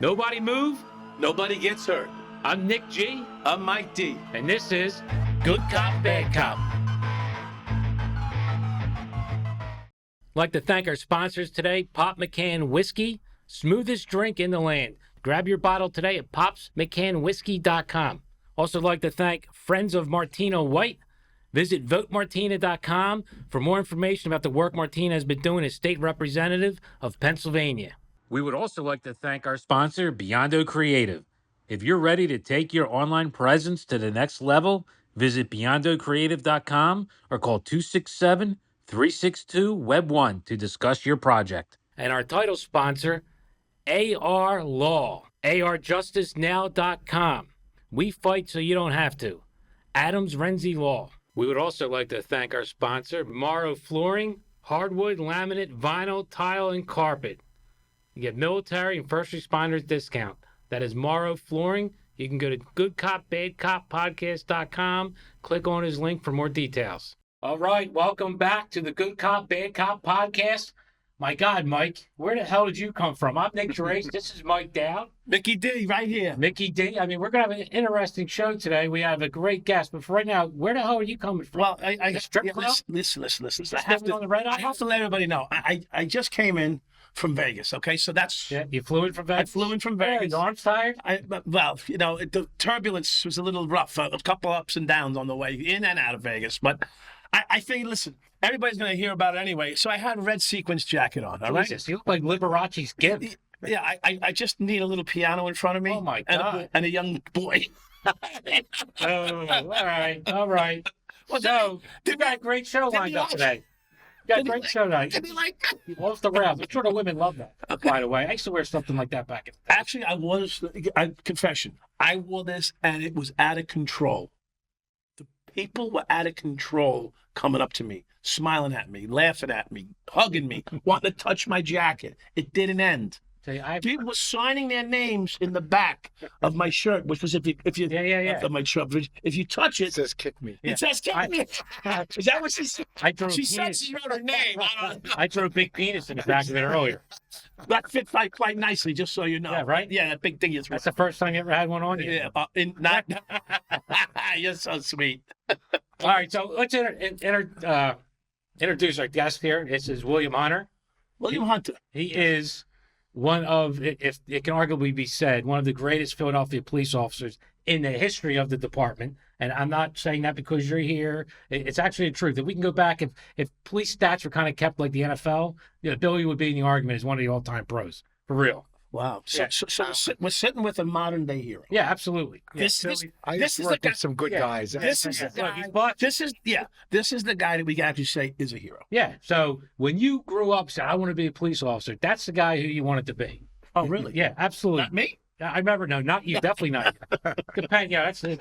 Nobody move. Nobody gets hurt. I'm Nick G. I'm Mike D. And this is Good Cop, Bad Cop. I'd like to thank our sponsors today, Pop McCann Whiskey, smoothest drink in the land. Grab your bottle today at popsmccannwhiskey.com. Also like to thank Friends of Martina White. Visit votemartina.com for more information about the work Martina has been doing as state representative of Pennsylvania. We would also like to thank our sponsor, Beyond Creative. If you're ready to take your online presence to the next level, visit beyondocreative.com or call 267-362-WEB1 to discuss your project. And our title sponsor, AR Law, arjusticenow.com. We fight so you don't have to. Adams Renzi Law. We would also like to thank our sponsor, Morrow Flooring, hardwood, laminate, vinyl, tile, and carpet. You get military and first responders discount. That is Morrow Flooring. You can go to goodcopbadcoppodcast.com. Click on his link for more details. All right, welcome back to the Good Cop, Bad Cop podcast. My God, Mike, where the hell did you come from? I'm Nick Gerace. This is Mike Dowd. Mickey D, right here. Mickey D. I mean, we're going to have an interesting show today. We have a great guest. But for right now, where the hell are you coming from? Well, strip club? Listen. I have to let everybody know. I just came in from Vegas, okay? So that's... Yeah, you flew in from Vegas? I flew in from Vegas. Your arm's tired? The turbulence was a little rough. A couple ups and downs on the way in and out of Vegas. But I figured, listen, everybody's going to hear about it anyway. So I had a red sequins jacket on, all right? Jesus, you look like Liberace's gift. Yeah, I just need a little piano in front of me. Oh, my God. And a young boy. All right. Well, so, you got a great show lined up today. You got a great show tonight. Did he like that? Off the rails. I'm sure the women love that, by the way. I used to wear something like that back in the day. Actually, confession, I wore this and it was out of control. The people were out of control coming up to me, smiling at me, laughing at me, hugging me, wanting to touch my jacket. It didn't end. People were signing their names in the back of my shirt, which was if you of my shirt. If you touch it says "kick me." It says "kick me." Is that what she said? She said she wrote her name. I threw a big penis in the back of it earlier. That fit quite nicely, just so you know. Yeah, right. Yeah, that big thing you threw. That's the first time you ever had one on you. Yeah, you're so sweet. All right, so let's introduce our guest here. This is William Hunter. William Hunter. He is one of, if it can arguably be said, one of the greatest Philadelphia police officers in the history of the department. And I'm not saying that because you're here. It's actually the truth. If we can go back, if police stats were kind of kept like the NFL, Billy would be in the argument as one of the all-time pros. For real. Wow. So we're sitting with a modern-day hero. Yeah, absolutely. This is some good guys. This is the guy that we can actually say is a hero. Yeah. So when you grew up, said, I want to be a police officer, that's the guy who you wanted to be. Oh, really? Yeah, absolutely. Not me? I remember. No, not you. Definitely not you. Depend. Yeah, that's a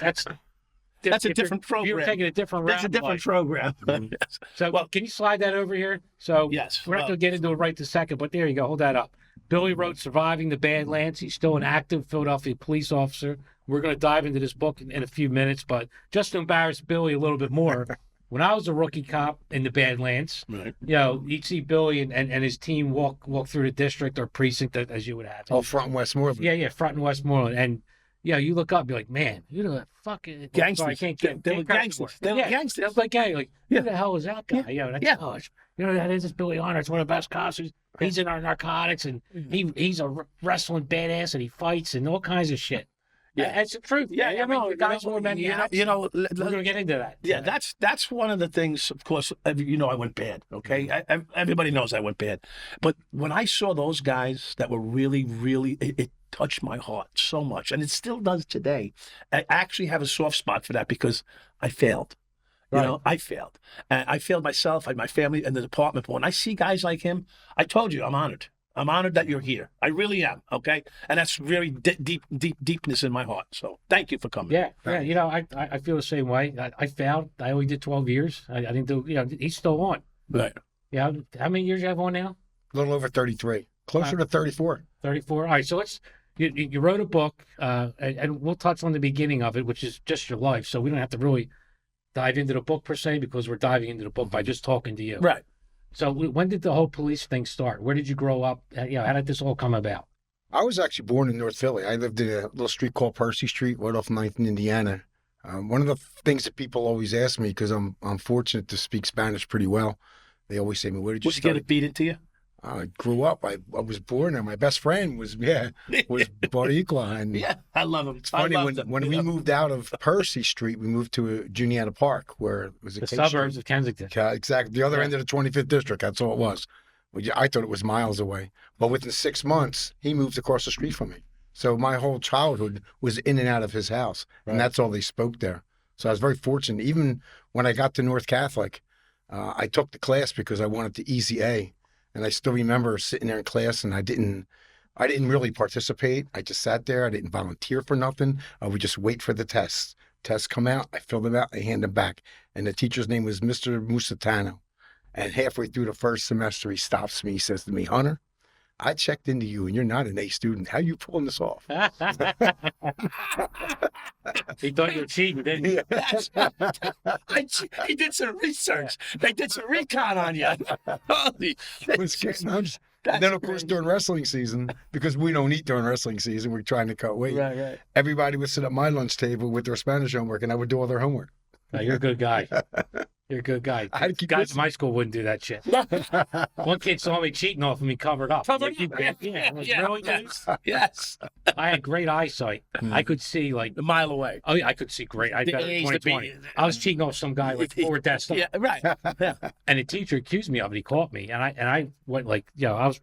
different program. You were taking a different route. That's a different program. Yes. So, can you slide that over here? So, yes. We're not going to get into it right this second, but there you go. Hold that up. Billy wrote Surviving the Badlands. He's still an active Philadelphia police officer. We're going to dive into this book in a few minutes, but just to embarrass Billy a little bit more, when I was a rookie cop in the Badlands, right. You'd see Billy and his team walk through the district or precinct, as you would have. Oh, front and Westmoreland. Yeah, front and Westmoreland. And you look up, you're like, man, who the fucking gangsters? They were gangsters. They were gangsters. They were like, who the hell is that guy? That is Billy Hunter. It's one of the best cops. He's in our narcotics, and he's a wrestling badass, and he fights and all kinds of shit. Yeah, that's the truth. Yeah, the guys were meant we're going to get into that. Yeah, that's one of the things. Of course, I went bad. Okay, everybody knows I went bad, but when I saw those guys that were really, really, it touched my heart so much, and it still does today. I actually have a soft spot for that because I failed. Right. I failed. I failed myself, my family, and the department. But when I see guys like him, I told you, I'm honored. I'm honored that you're here. I really am. Okay, and that's very deepness in my heart. So thank you for coming. Yeah. I feel the same way. I failed. I only did 12 years. I didn't do. He's still on. Right. Yeah. How many years you have on now? A little over 33. Closer to 34. 34. All right. So let's. You wrote a book, and we'll touch on the beginning of it, which is just your life. So we don't have to really dive into the book per se, because we're diving into the book by just talking to you. Right. So when did the whole police thing start? Where did you grow up? How did this all come about? I was actually born in North Philly. I lived in a little street called Percy Street, right off 9th in Indiana. One of the things that people always ask me, because I'm fortunate to speak Spanish pretty well, they always say to me, where did you Was you get study? it beat into you? I grew up. I was born there. My best friend was Boricua. And Yeah, I love him. it's funny, when we moved out of Percy Street, we moved to Juniata Park, where it was a The K suburbs Street. of Kensington. Yeah, exactly. The other end of the 25th district. That's all it was. I thought it was miles away. But within 6 months, he moved across the street from me. So my whole childhood was in and out of his house. Right. And that's all they spoke there. So I was very fortunate. Even when I got to North Catholic, I took the class because I wanted the easy A. And I still remember sitting there in class, and I didn't really participate. I just sat there. I didn't volunteer for nothing. I would just wait for the tests. Tests come out. I fill them out. I hand them back. And the teacher's name was Mr. Musatano. And halfway through the first semester, he stops me. He says to me, Hunter, I checked into you, and you're not an A student. How are you pulling this off? He thought you were cheating, didn't he? Yes. He did some research. They did some recon on you. Holy It was shit. and then, of course, during wrestling season, because we don't eat during wrestling season, we're trying to cut weight. Right. Everybody would sit at my lunch table with their Spanish homework, and I would do all their homework. No, you're a good guy. You're a good guy. I had to keep Guys listening. in my school wouldn't do that shit. One kid saw me cheating off of me covered up. Covered Like, up, yeah. Like, yeah, really, yes, dude? yes. I had great eyesight. I could see like, A mile away. oh yeah, I could see great. I The got A's, the 20/20. B's. I was cheating off some guy like 4 desks up. Yeah, right. Yeah. And the teacher accused me of it. He caught me, and I went like, I was,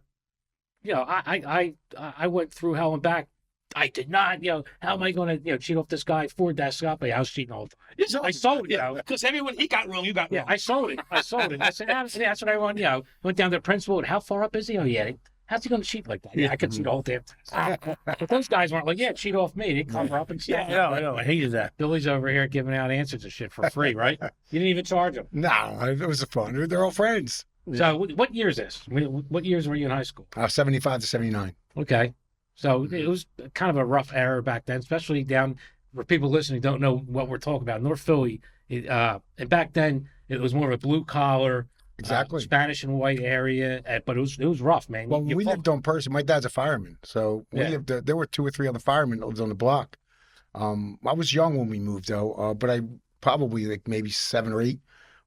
I went through hell and back. I did not, how am I going to, cheat off this guy 4 desks up? I was cheating all the time. I sold it, Yeah, because everyone, he got wrong, you got Yeah, wrong. I sold it. I said, that's what I want. Went down to the principal. How far up is he? Oh, yeah. How's he going to cheat like that? Yeah, I could see the whole damn thing. But those guys weren't like, cheat off me. They cover up and stuff. Yeah, I know. I hated that. Billy's over here giving out answers to shit for free, right? You didn't even charge them. No, it was fun. They're all friends. So what year is this? What years were you in high school? 75 to 79. Okay. So it was kind of a rough era back then, especially down for people listening who don't know what we're talking about. North Philly, and back then it was more of a blue collar, Exactly. Spanish and white area, but it was rough, man. Well, we lived on Percy. My dad's a fireman. So we Yeah. lived there were 2 or 3 other firemen that lived on the block. I was young when we moved, though, but I probably like maybe 7 or 8.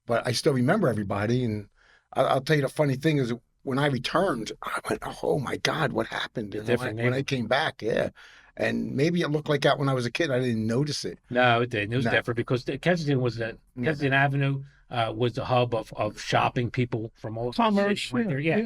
But I still remember everybody. And I'll tell you the funny thing is, when I returned, I went, oh my God, what happened? Different When I came back, yeah. And maybe it looked like that when I was a kid. I didn't notice it. No, it didn't. It was No. different because Kensington was Kensington Avenue was the hub of shopping. People from all Commerce. cities went there. Yeah.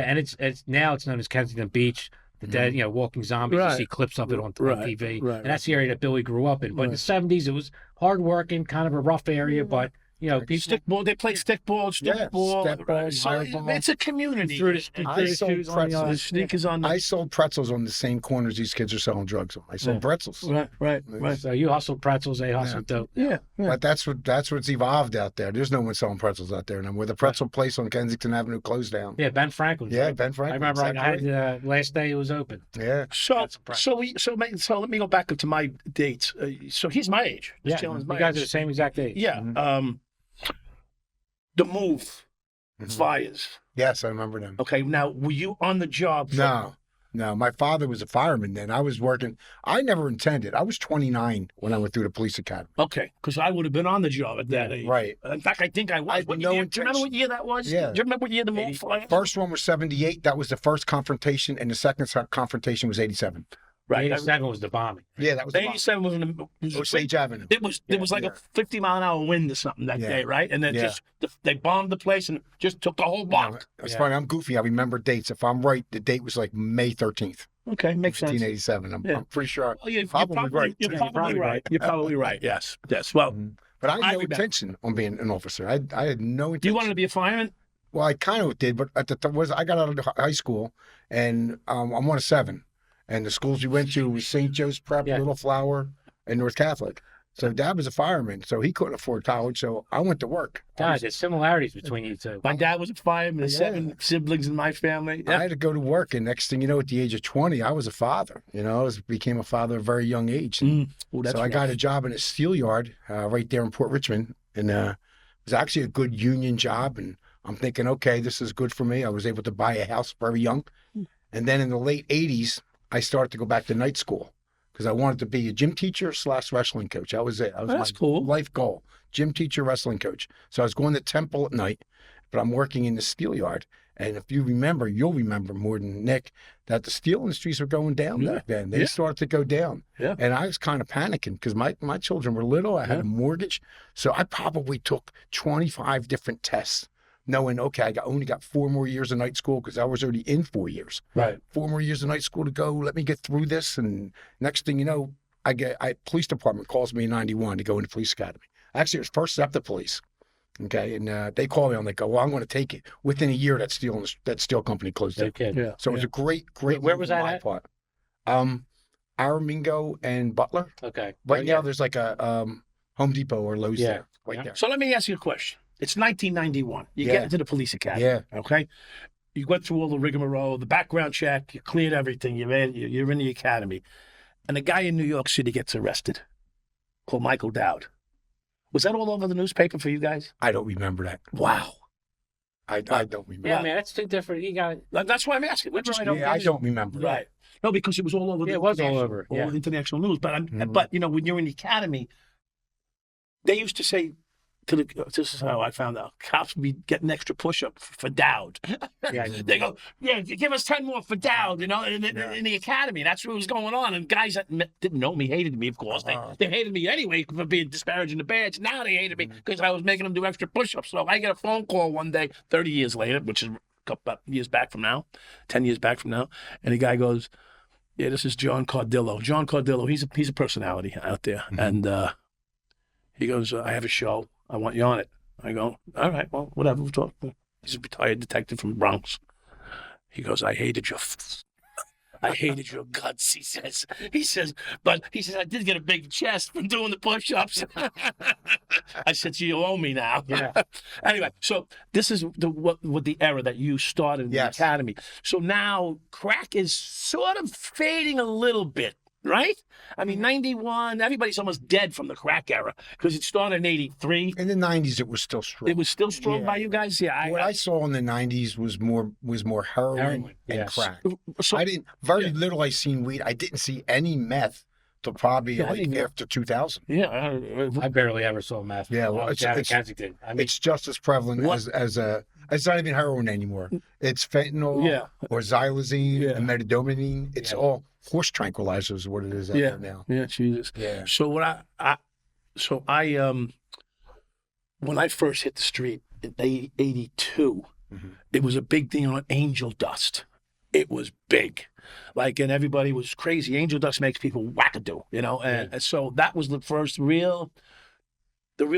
And it's now it's known as Kensington Beach. The dead, walking zombies. Right. You see clips of it on Right, TV, right, and that's the area that Billy grew up in. But in the '70s, it was hardworking, kind of a rough area. But people Stickball. They play stickball, Yeah, stickball. stickball, So fireball. it's a community. threw the I sold shoes on the pretzels. The sneakers on the. I sold pretzels on the same corners these kids are selling drugs on. I sold pretzels. Right. So you hustled pretzels, they hustled dope. Yeah. But that's what's evolved out there. There's no one selling pretzels out there anymore. The pretzel place on Kensington Avenue closed down. Yeah, Ben Franklin. Yeah, Ben I Franklin. remember I had last day it was open. Yeah. So That's impressive. so let me go back up to my dates. So he's my age. This Yeah, gentleman's you my guys are age. the same exact age. Yeah. The move fires. Yes, I remember them. Okay. Now, were you on the job? No. My father was a fireman then. I was working. I never intended. I was 29 when I went through the police academy. Okay, because I would have been on the job at that age. Right. In fact, I think I was. I had What no year, do you remember intention. what year that was? Yeah. Do you remember what year the move fired? First one was 78. That was the first confrontation, and the second confrontation was 87. Right. 87 was the bombing. Yeah, that was the 87 was in the. Osage Avenue. It was like a 50-mile-an-hour wind or something that Yeah. day, right? And then Yeah. they bombed the place and just took the whole block. It's Yeah. funny. I'm goofy. I remember dates. If I'm right, the date was like May 13th, Okay, makes sense. 1987. I'm pretty sure. Well, you're Probably probably right. You're Yeah, probably probably right. right. You're probably right. Yes. Well, But I I had no remember. intention on being an officer. I had no intention. you wanted to be a fireman? Well, I kind of did, but at the time I got out of high school, and I'm one of 7, and the schools we went to was St. Joe's Prep, Yeah. Little Flower, and North Catholic. So Dad was a fireman, so he couldn't afford college, so I went to work. God, there's similarities between you two. My dad was a fireman. There's 7 siblings in my family. I had to go to work, and next thing you know, at the age of 20, I was a father. Became a father at a very young age. Ooh, that's So I got a job in a steel yard right there in Port Richmond, and it was actually a good union job. And I'm thinking, okay, this is good for me. I was able to buy a house very young. And then in the late 80s, I started to go back to night school because I wanted to be a gym teacher / wrestling coach. That was it. That was That's my cool. life goal. Gym teacher, wrestling coach. So I was going to Temple at night, but I'm working in the steel yard. And if you remember, you'll remember more than Nick, that the steel industries were going down back then. They started to go down. Yeah. And I was kind of panicking because my children were little. I had a mortgage. So I probably took 25 different tests, knowing, okay, I only got 4 more years of night school because I was already in 4 years. Right. 4 more years of night school to go. Let me get through this. And next thing you know, police department calls me in 91 to go into police academy. Actually, it was first step to police. Okay. And they call me and they go, well, I'm going to take it. Within a year, that steel company closed down. Okay. Yeah. So it was a great Where move was on that my at? part. Aramingo and Butler. Okay. Right now, there's like a Home Depot or Lowe's there. Right Yeah. there. So let me ask you a question. It's 1991. You Yeah. get into the police academy. Yeah. Okay. You went through all the rigmarole, the background check, you cleared everything, you're in the academy. And a guy in New York City gets arrested called Michael Dowd. Was that all over the newspaper for you guys? I don't remember that. Wow. I don't remember. Yeah, man, that's too different. You got That's why I'm asking. We're just, I don't I don't remember. right. No, because it was all over. Yeah, it was all international- over, yeah. international news. But but you know, when you're in the academy, they used to say this is how I found out. Cops would be getting extra push-up for Dowd. Yeah. They go, yeah, give us 10 more for Dowd, you know, in the academy. That's what was going on. And guys that didn't know me hated me, of course. They hated me anyway for being disparaging the badge. Now they hated me because I was making them do extra push-ups. So I get a phone call one day, 30 years later, which is a couple years back from now, 10 years back from now. And the guy goes, yeah, this is John Cardillo. John Cardillo, he's a personality out there. And he goes, I have a show. I want you on it. I go, all right, well, whatever. We'll talk. He's a retired detective from the Bronx. He goes, I hated your guts, he says. But I did get a big chest from doing the push-ups. I said, so you owe me now. Yeah. Anyway, so this is what the era that you started in the academy. So now crack is sort of fading a little bit. Right? I mean, 91, everybody's almost dead from the crack era because it started in 83. In the 90s, it was still strong. It was still strong by you guys? Yeah. What I saw in the 90s was more heroin and yes. crack. So, I didn't, little I seen weed. I didn't see any meth till probably after 2000. yeah. I barely ever saw meth. Yeah, well, When I was down in Kensington. I mean, It's just as prevalent as it's not even heroin anymore. It's fentanyl or xylazine and methamphetamine. It's all horse tranquilizers is what it is out there now. Yeah, Jesus. Yeah. So what I when I first hit the street in 82, it was a big thing on angel dust. It was big. And everybody was crazy. Angel dust makes people wackadoo, you know? And so that was the first real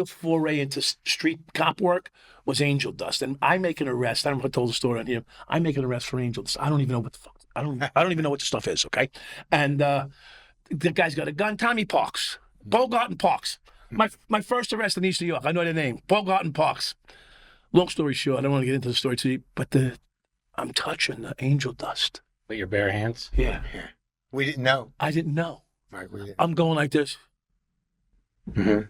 foray into street cop work was angel dust. And I make an arrest. I don't know if I told the story on here. I make an arrest for angel dust. I don't even know what the fuck. I don't even know what the stuff is, okay? And the guy's got a gun. Tommy Parks. Bogart and Parks. My first arrest in East New York. I know their name. Bogart and Parks. Long story short, I don't want to get into the story too deep, but I'm touching the angel dust. with your bare hands. Yeah. We didn't know. I didn't know. Right. We didn't. I'm going like this. Mhm.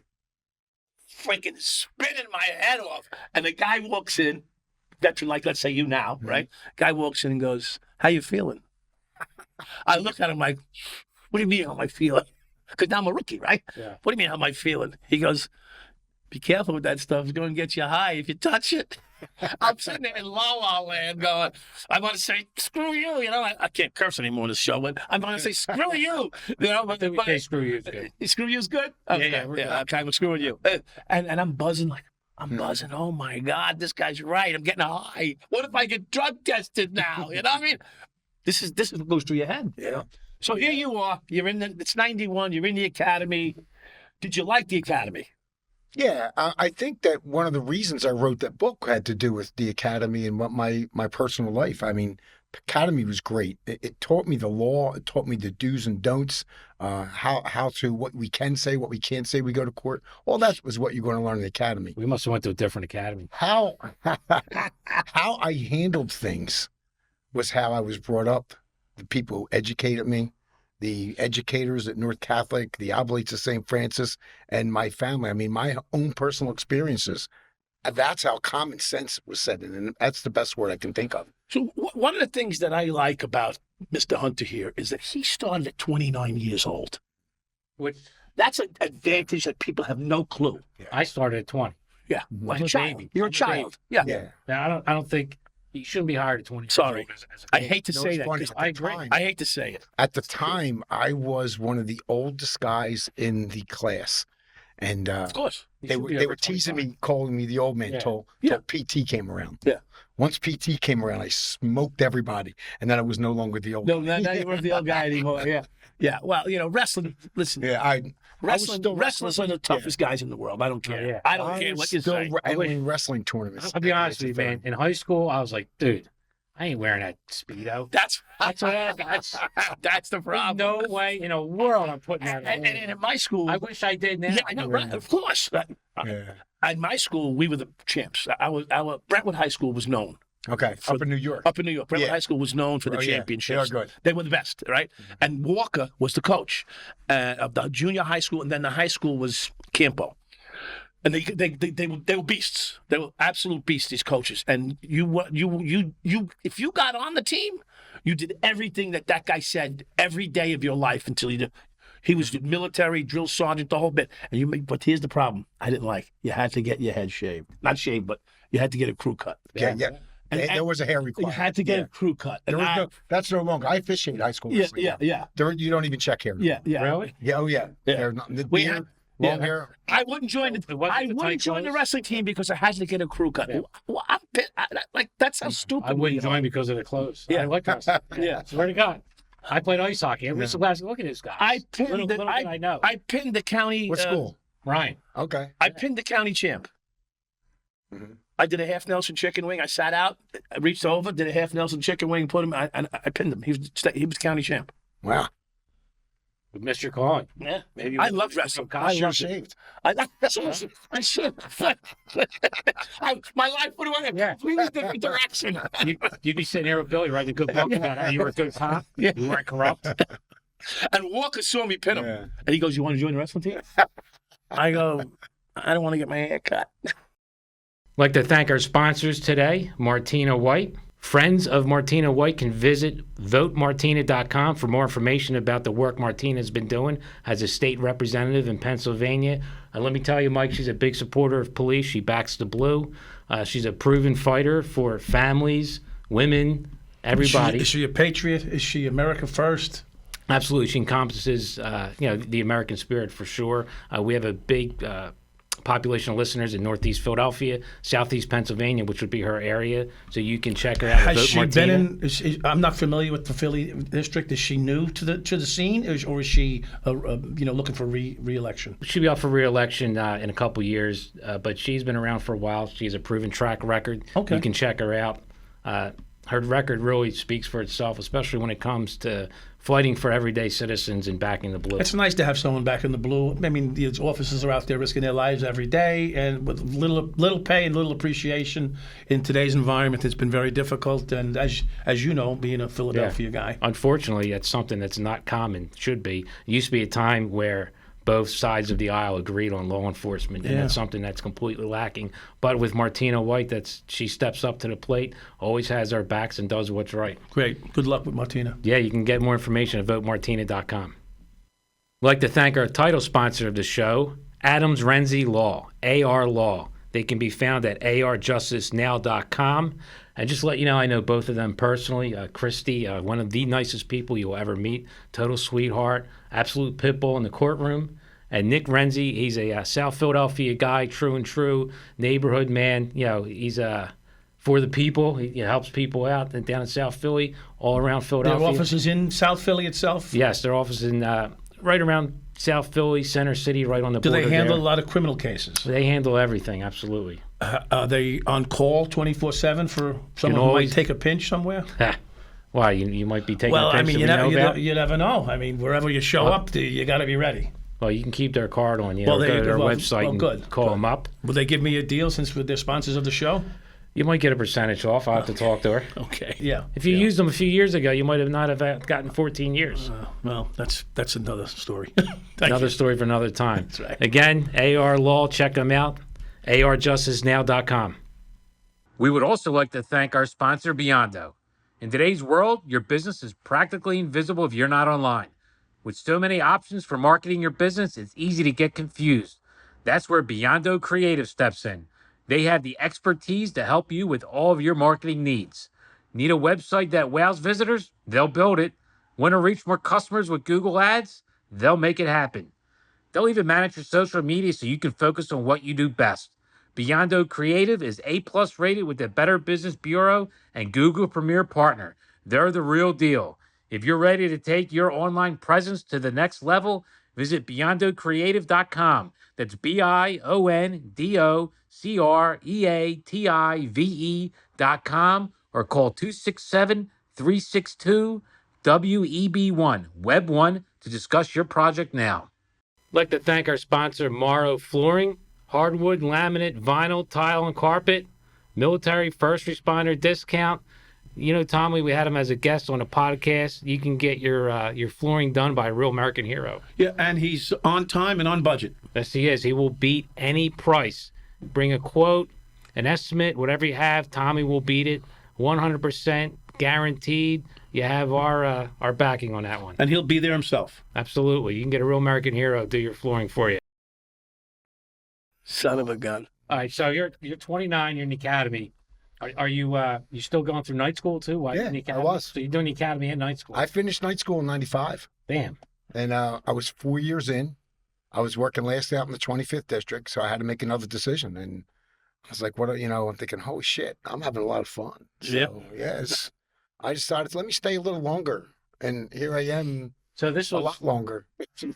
Freaking spinning my head off. And the guy walks in, veteran, like let's say you now, right? Guy walks in and goes, how you feeling? I look at him like, what do you mean how am I feeling? Because now I'm a rookie, right? Yeah. What do you mean how am I feeling? He goes, be careful with that stuff. It's going to get you high if you touch it. I'm sitting there in La La Land going, I want to say, screw you. You know, I can't curse anymore on this show, but I'm going to say, screw you. You know, but Okay, screw you. It's good. Screw you's good? Yeah, Okay. yeah, we're good. Okay, I'm screwing you. And I'm buzzing like, I'm buzzing. Oh my God, this guy's right. I'm getting high. What if I get drug tested now? You know what I mean? This is what goes through your head. You know? So here you are. You're in it's 91. You're in the academy. Did you like the academy? Yeah, I think that one of the reasons I wrote that book had to do with the academy and what my personal life. I mean, academy was great. It taught me the law. It taught me the do's and don'ts, how to, what we can say, what we can't say. We go to court. All that was what you're going to learn in the academy. We must have went to a different academy. How I handled things was how I was brought up. The people who educated me, the educators at North Catholic, the Oblates of St. Francis, and my family. I mean, my own personal experiences that's how common sense was set in, and that's the best word I can think of. So one of the things that I like about Mr. Hunter here is that he started at 29 years old. Which That's an advantage that people have no clue. I started at 20. Yeah, Mhm. like I'm a a child. baby. You're a I'm a child. Yeah. Yeah. Now, I don't think you shouldn't be hired at 20. Sorry. As a I kid. hate to No, say it's that. funny. 'Cause At the I agree. time- I hate to say it. At the time, I was one of the oldest guys in the class, and Of course. You they should were be they over were teasing 25. me, calling me the old man Yeah. till Yeah. PT came around. Yeah. Once PT came around, I smoked everybody, and then I was no longer the old. No, now you weren't the old guy anymore. Yeah. Yeah. Well, wrestling, listen, Yeah, I was still wrestlers are the toughest guys in the world. I don't care. yeah. I don't care what you still say. entering wrestling tournaments. I'll be honest with you, man. In high school, I was like, dude, I ain't wearing that Speedo. That's That's that's the problem. no way in a world I'm putting that And on. in my school, I wish I did now. yeah, I know, right? Of course. Yeah. At my school, we were the champs. Our Brentwood High School was known Okay, up in New York. up in New York. Brentwood Yeah. High School was known for the Oh, yeah. championships. They are good. They were the best, right? And Walker was the coach of the junior high school, and then the high school was Campo. And they were beasts. They were absolute beasts. These coaches. And you if you got on the team, you did everything that guy said every day of your life until you did. He was the military drill sergeant, the whole bit. But here's the problem. I didn't like. You had to get your head shaved, not shaved, but you had to get a crew cut. Yeah, yeah. And- There was a hair You requirement. had to get Yeah. a crew cut. There And was I- no. That's no longer. I officiated high school. yeah, wrestling. yeah. You don't even check hair. Yeah. Really? Yeah. Oh yeah. Yeah. They're not, the We beard, had- long yeah. hair. I wouldn't join It the. wasn't I the wouldn't tight join the clothes? wrestling team because I had to get a crew cut. Yeah. Well, that's how stupid. I wouldn't we are. join because of the clothes. Yeah. I like wrestling. Yeah. Swear to God. I played ice hockey. Everybody's yeah. Look at this guy. I pinned little, the, little did I know. I pinned the county. What school? Ryan. Okay. I pinned the county champ. Mhm. I did a half Nelson chicken wing. I sat out, I reached over, did a half Nelson chicken wing, put him. I pinned him. He was county champ. Wow. We missed your calling. Yeah, Maybe I love wrestling. I You're love it. shaved. I should. My life would have went Yeah. a completely different direction. You'd be sitting here with Billy writing a good book about how you were a good cop. Yeah. You weren't corrupt. And Walker saw me pin him, Yeah. and he goes, "You want to join the wrestling team?" I go, "I don't want to get my hair cut." Like to thank our sponsors today, Martina White. Friends of Martina White can visit votemartina.com for more information about the work Martina's been doing as a state representative in Pennsylvania. And let me tell you, Mike, she's a big supporter of police. She backs the blue. She's a proven fighter for families, women, everybody. Is she a patriot? Is she America first? Absolutely. She encompasses, the American spirit for sure. We have a big population of listeners in Northeast Philadelphia, Southeast Pennsylvania, which would be her area. So you can check her out. Has Vote she Martina. been in? I'm not familiar with the Philly district. Is she new to the scene, or is she, looking for re-election? She'll be up for re-election in a couple years, but she's been around for a while. She has a proven track record. Okay. You can check her out. Her record really speaks for itself, especially when it comes to fighting for everyday citizens and backing the blue. It's nice to have someone back in the blue. I mean, the officers are out there risking their lives every day, and with little pay and little appreciation in today's environment, it's been very difficult. And as you know, being a Philadelphia guy, Unfortunately, that's something that's not common. Should be. It used to be a time where both sides of the aisle agreed on law enforcement, and that's something that's completely lacking. But with Martina White, she steps up to the plate, always has our backs, and does what's right. great. Good luck with Martina. Yeah, you can get more information at votemartina.com. I'd like to thank our title sponsor of the show, Adams Renzi Law, AR Law. They can be found at arjusticenow.com. And just to let you know, I know both of them personally. Christy, one of the nicest people you'll ever meet, total sweetheart, absolute pit bull in the courtroom. And Nick Renzi, he's a South Philadelphia guy, true and true, neighborhood man. He's for the people. He helps people out down in South Philly, all around Philadelphia. Their office is in South Philly itself. Yes, their office is in right around South Philly, Center City, right on the Do border. they handle there. a lot of criminal cases? They handle everything, absolutely. Are they on call 24/7 for someone who always- might take a pinch somewhere? Why, you might be taking Well, a I pinch mean, that we know about? you never know. I mean, wherever you show up, you got to be ready. Well, you can keep their card on you. Well, Or there go you to their go. Well, website and good, call good. them up. Will they give me a deal since they're sponsors of the show? You might get a percentage off. I'll have to talk to her. Okay. Yeah. If you used them a few years ago, you might have not have gotten 14 years. Well, that's another story. Another story for another time. That's right. Again, AR Law, check them out. arjusticenow.com. We would also like to thank our sponsor, Beyond.O. In today's world, your business is practically invisible if you're not online. With so many options for marketing your business, it's easy to get confused. That's where Beyond.O Creative steps in. They have the expertise to help you with all of your marketing needs. Need a website that wows visitors? They'll build it. Want to reach more customers with Google Ads? They'll make it happen. They'll even manage your social media so you can focus on what you do best. Beyond.O Creative is A+ rated with the Better Business Bureau and Google Premier Partner. They're the real deal. If you're ready to take your online presence to the next level, visit beyondocreative.com. That's BIONDOCREATIVE.com or call 267-362-WEB1, Web 1, to discuss your project now. I'd like to thank our sponsor, Morrow Flooring, hardwood, laminate, vinyl, tile, and carpet, military first responder discount. You know, Tommy, we had him as a guest on a podcast. You can get your flooring done by a real American hero. Yeah, and he's on time and on budget. Yes, he is. He will beat any price. Bring a quote, an estimate, whatever you have. Tommy will beat it, 100% guaranteed. You have our backing on that one. And he'll be there himself. Absolutely. You can get a real American hero do your flooring for you. Son of a gun. All right, so you're 29. You're in the academy. Are you you still going through night school too? Yeah, in the I academy? was. So you're doing the academy and night school. I finished night school in '95, Damn. and I was 4 years in. I was working last out in the 25th district, so I had to make another decision. And I was like, I'm thinking, holy shit, I'm having a lot of fun. So, yes, I decided, let me stay a little longer. And here I am. So this was a lot longer.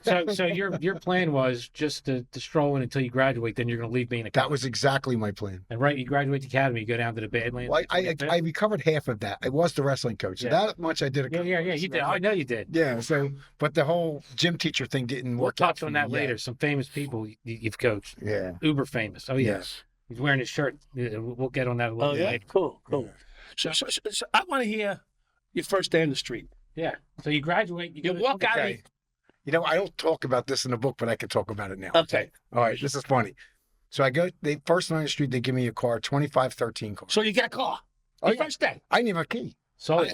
So your plan was just to stroll in until you graduate, then you're going to leave being a That was exactly my plan. And right, you graduate the academy, you go down to the Badlands. Well, I recovered half of that. I was the wrestling coach. So that much I did. Yeah, you did. I know you did. Yeah. So, but the whole gym teacher thing didn't work. We'll touch on that later. Some famous people you've coached. Yeah. Uber famous. Oh yeah. Yes. He's wearing his shirt. We'll get on that a little bit later. Cool. So I want to hear your first day on the street. Yeah. So you graduate. You walk out. Okay. I don't talk about this in the book, but I can talk about it now. Okay. All right. This is funny. So I go, first night on the street, they give me a car, 2513 car. So you get a car. Oh, Your yeah. first day. I didn't have a key. Solo. In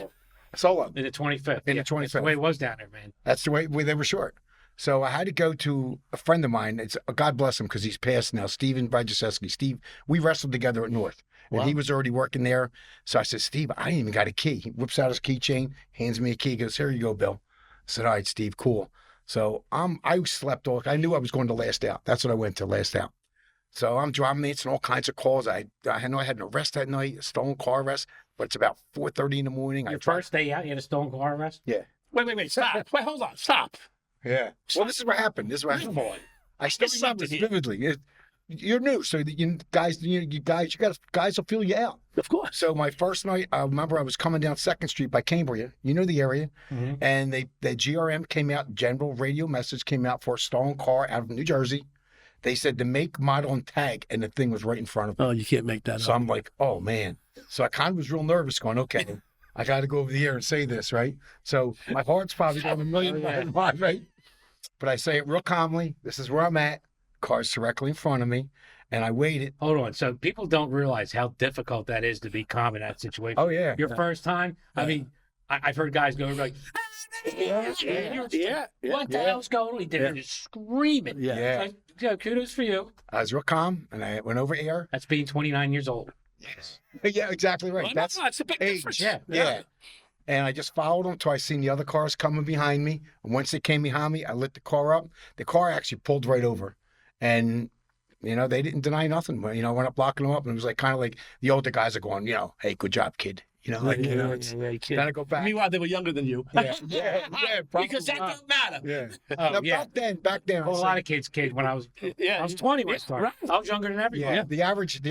the 25th. In the That's the 25th. way it was down there, man. That's the way they were short. So I had to go to a friend of mine. It's God bless him because he's passed now, Steven Vajaseski. Steve, we wrestled together at North. And Wow. he was already working there. So I said, Steve, I ain't even got a key. He whips out his keychain, hands me a key, goes, here you go, Bill. I said, all right, Steve, cool. So I slept all. I knew I was going to last out. That's what I went to, last out. So I'm driving, answering all kinds of calls. I know I had an arrest that night, a stolen car arrest, but it's about 4:30 in the morning. Your first day out, you had a stolen car arrest? Yeah. Wait, stop. Wait, hold on, stop. Yeah. Well, this is what happened. I still There's remember something this here. vividly. You're new, so guys will feel you out. Of course. So my first night, I remember I was coming down 2nd Street by Cambria. You know the area. Mhm. And the GRM came out, general radio message came out for a stolen car out of New Jersey. They said the make, model, and tag, and the thing was right in front of me. Oh, you can't make that So up. I'm like, oh, man. So I kind of was real nervous going, okay, I got to go over the air and say this, right? So my heart's probably going a million miles, right? But I say it real calmly. This is where I'm at. Car's directly in front of me. And I waited. Hold on. So people don't realize how difficult that is to be calm in that situation. Oh, yeah. Your first time, I mean, I've heard guys go like, what the hell's going on? They're just screaming. Yeah. So, kudos for you. I was real calm, and I went over air. That's being 29 years old. Yes. Yeah, exactly right. Well, That's it's a big age. difference. Yeah. And I just followed them until I seen the other cars coming behind me. And once they came behind me, I lit the car up. The car actually pulled right over. And, they didn't deny nothing. I went up blocking them up, and it was like kind of like the older guys are going, hey, good job, kid. It's kind of go back. Meanwhile, they were younger than you. Yeah, probably Because that not. don't matter. Yeah. Oh, Now, yeah. Back then. Well, a lot of kids when I was 20 when I started. Right. I was younger than everybody. Yeah, the